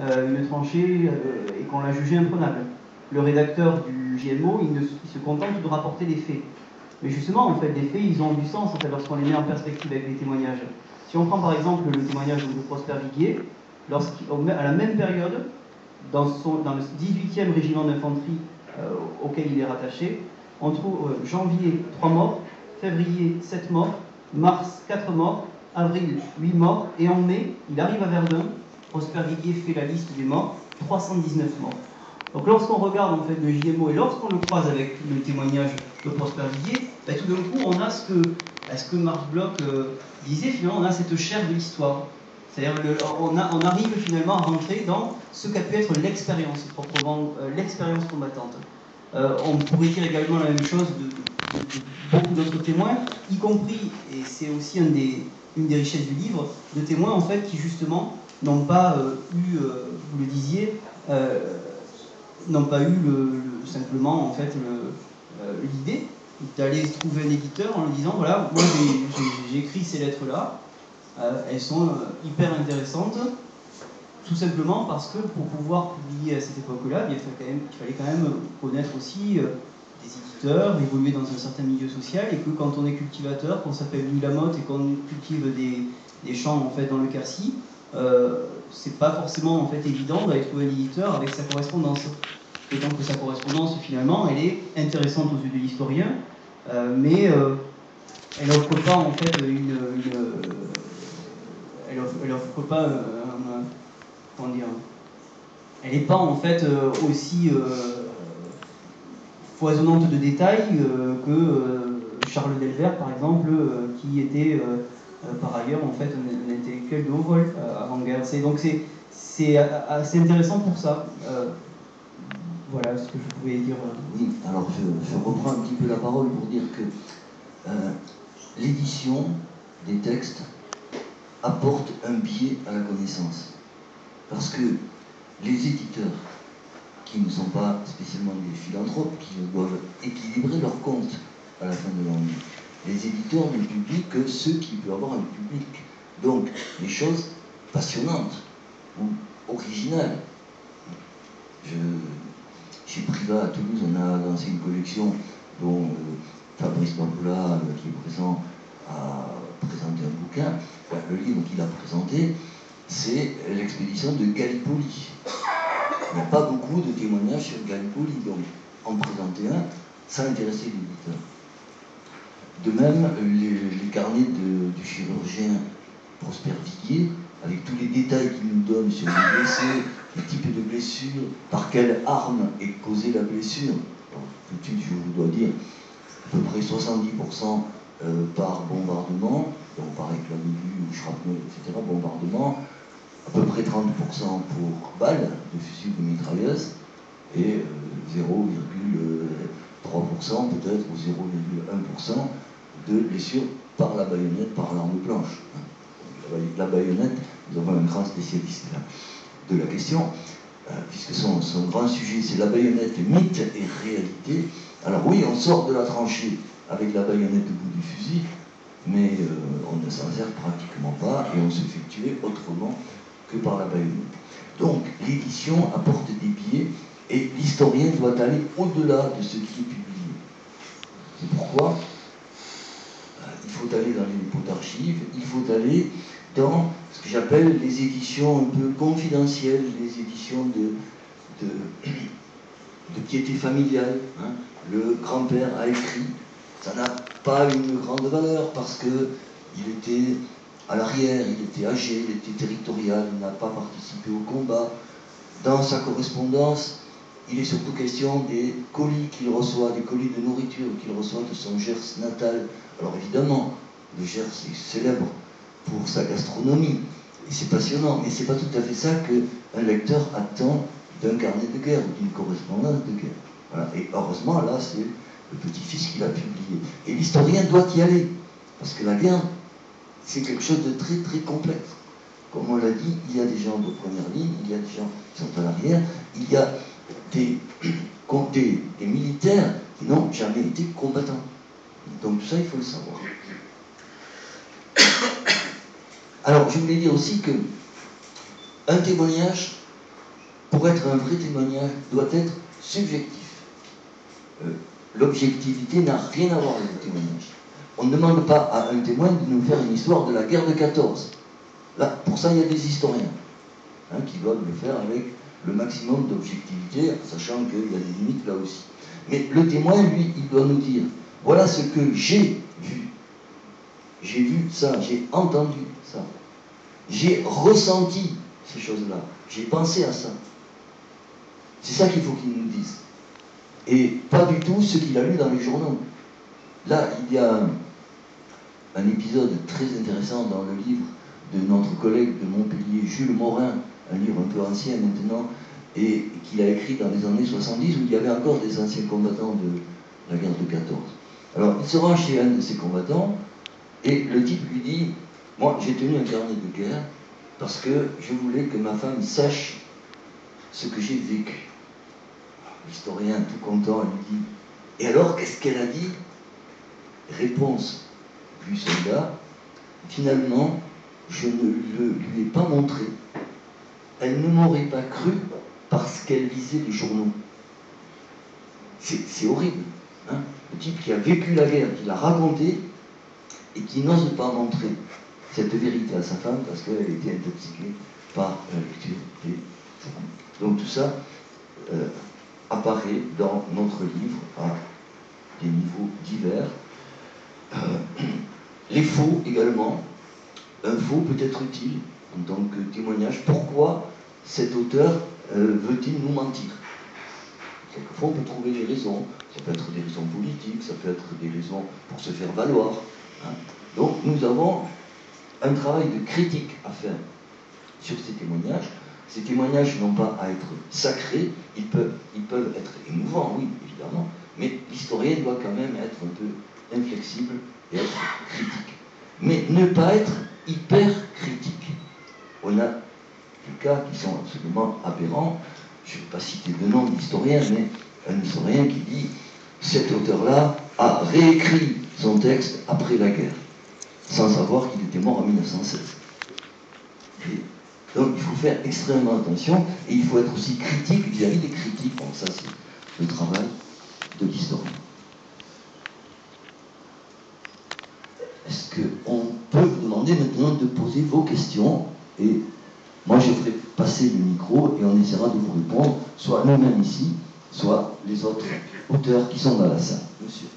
une tranchée et qu'on l'a jugée imprenable. Le rédacteur du JMO, il se contente de rapporter les faits. Mais justement, en fait, les faits, ils ont du sens en fait, lorsqu'on les met en perspective avec les témoignages. Si on prend par exemple le témoignage de Prosper Viguier, à la même période, dans le 18e régiment d'infanterie auquel il est rattaché, on trouve janvier 3 morts, février 7 morts, mars 4 morts, avril 8 morts, et en mai, il arrive à Verdun, Prosper Viguier fait la liste des morts, 319 morts. Donc lorsqu'on regarde en fait le JMO et lorsqu'on le croise avec le témoignage de Prosper Viguier, ben, tout d'un coup on a ce que Marc Bloch disait, finalement on a cette chair de l'histoire. C'est-à-dire on arrive finalement à rentrer dans ce qu'a pu être l'expérience, proprement l'expérience combattante. On pourrait dire également la même chose de beaucoup d'autres témoins, y compris, et c'est aussi une des richesses du livre, de témoins en fait qui justement n'ont pas eu, vous le disiez, n'ont pas eu simplement en fait l'idée d'aller trouver un éditeur en lui disant voilà, moi j'ai écrit ces lettres-là, elles sont hyper intéressantes, tout simplement parce que pour pouvoir publier à cette époque-là, il fallait quand même connaître aussi des éditeurs, évoluer dans un certain milieu social, et que quand on est cultivateur, qu'on s'appelle Louis Lamotte et qu'on cultive des champs en fait dans le Quercy, c'est pas forcément en fait évident d'aller trouver un éditeur avec sa correspondance. D'autant que sa correspondance finalement elle est intéressante aux yeux de l'historien, mais elle n'offre pas en fait elle offre pas comment dire, elle n'est pas en fait aussi foisonnante de détails que Charles Delbert par exemple, qui était par ailleurs en fait un intellectuel de haut vol avant-guerre. Donc c'est assez intéressant pour ça. Voilà ce que je pouvais dire. Oui, alors je reprends un petit peu la parole pour dire que l'édition des textes apporte un biais à la connaissance. Parce que les éditeurs, qui ne sont pas spécialement des philanthropes, qui doivent équilibrer leur compte à la fin de l'année, les éditeurs ne publient que ce qui peut avoir un public. Donc, des choses passionnantes ou originales. Chez Privat à Toulouse, on a lancé une collection dont Fabrice Bamboula, qui est présent, a présenté un bouquin. Le livre qu'il a présenté, c'est l'expédition de Gallipoli. Il n'y a pas beaucoup de témoignages sur Gallipoli, donc en présenter un, ça intéressait l'éditeur. De même, les carnets du chirurgien Prosper Viguier, avec tous les détails qu'il nous donne sur les blessés, les types de blessures, par quelle arme est causée la blessure. Alors, tout de suite, je vous dois dire, à peu près 70% par bombardement, donc par éclat d'obus ou shrapnel, etc., bombardement, à peu près 30% pour balles de fusil ou de mitrailleuse, et 0,3% peut-être, ou 0,1% de blessures par la baïonnette, par l'arme blanche. La baïonnette, nous avons un grand spécialiste là, de la question, puisque son grand sujet c'est la baïonnette, mythe et réalité. Alors oui, on sort de la tranchée avec la baïonnette au bout du fusil, mais on ne s'en sert pratiquement pas et on se fait tuer autrement que par la baïonnette. Donc l'édition apporte des biais et l'historien doit aller au-delà de ce qui est publié. C'est pourquoi il faut aller dans les dépôts d'archives, il faut aller dans ce que j'appelle les éditions un peu confidentielles, les éditions de piété familiale. Hein. Le grand-père a écrit, ça n'a pas une grande valeur parce qu'il était à l'arrière, il était âgé, il était territorial, il n'a pas participé au combat. Dans sa correspondance, il est surtout question des colis qu'il reçoit, des colis de nourriture qu'il reçoit de son Gers natal. Alors évidemment, le Gers est célèbre pour sa gastronomie, et c'est passionnant, mais c'est pas tout à fait ça qu'un lecteur attend d'un carnet de guerre ou d'une correspondance de guerre. Voilà. Et heureusement, là, c'est le petit-fils qui l'a publié. Et l'historien doit y aller, parce que la guerre, c'est quelque chose de très très complexe. Comme on l'a dit, il y a des gens de première ligne, il y a des gens qui sont à l'arrière, il y a des militaires qui n'ont jamais été combattants. Donc tout ça, il faut le savoir. Alors, je voulais dire aussi que un témoignage, pour être un vrai témoignage, doit être subjectif. L'objectivité n'a rien à voir avec le témoignage. On ne demande pas à un témoin de nous faire une histoire de la guerre de 14. Là, pour ça, il y a des historiens qui doivent le faire avec le maximum d'objectivité, sachant qu'il y a des limites là aussi. Mais le témoin, lui, il doit nous dire, voilà ce que j'ai vu. J'ai vu ça, j'ai entendu ça. J'ai ressenti ces choses-là. J'ai pensé à ça. C'est ça qu'il faut qu'il nous dise. Et pas du tout ce qu'il a lu dans les journaux. Là, il y a un épisode très intéressant dans le livre de notre collègue de Montpellier, Jules Morin, un livre un peu ancien maintenant, et qu'il a écrit dans les années 70, où il y avait encore des anciens combattants de la guerre de 14. Alors, il se rend chez un de ces combattants, et le type lui dit, moi, j'ai tenu un carnet de guerre, parce que je voulais que ma femme sache ce que j'ai vécu. L'historien, tout content, lui dit, et alors, qu'est-ce qu'elle a dit? Réponse du soldat, finalement, je ne le lui ai pas montré. Elle ne m'aurait pas cru parce qu'elle lisait les journaux. C'est horrible. Hein, le type qui a vécu la guerre, qui l'a raconté, et qui n'ose pas montrer cette vérité à sa femme parce qu'elle était intoxiquée par la lecture des journaux. Donc tout ça apparaît dans notre livre à des niveaux divers. Les faux également. Un faux peut être utile en tant que témoignage. Pourquoi cet auteur veut-il nous mentir? Quelquefois on peut trouver des raisons. Ça peut être des raisons politiques, ça peut être des raisons pour se faire valoir. Hein. Donc nous avons un travail de critique à faire sur ces témoignages. Ces témoignages n'ont pas à être sacrés, ils peuvent être émouvants, oui, évidemment, mais l'historien doit quand même être un peu inflexible et être critique. Mais ne pas être hyper critique. On a des cas qui sont absolument aberrants. Je ne vais pas citer de nom d'historien, mais un historien qui dit « cet auteur-là a réécrit son texte après la guerre », sans savoir qu'il était mort en 1916. Et donc il faut faire extrêmement attention, et il faut être aussi critique vis-à-vis des critiques. Bon, ça c'est le travail de l'historien. Est-ce qu'on peut vous demander maintenant de poser vos questions, et moi je ferai passer le micro et on essaiera de vous répondre, soit nous-mêmes ici, soit les autres auteurs qui sont dans la salle. Monsieur.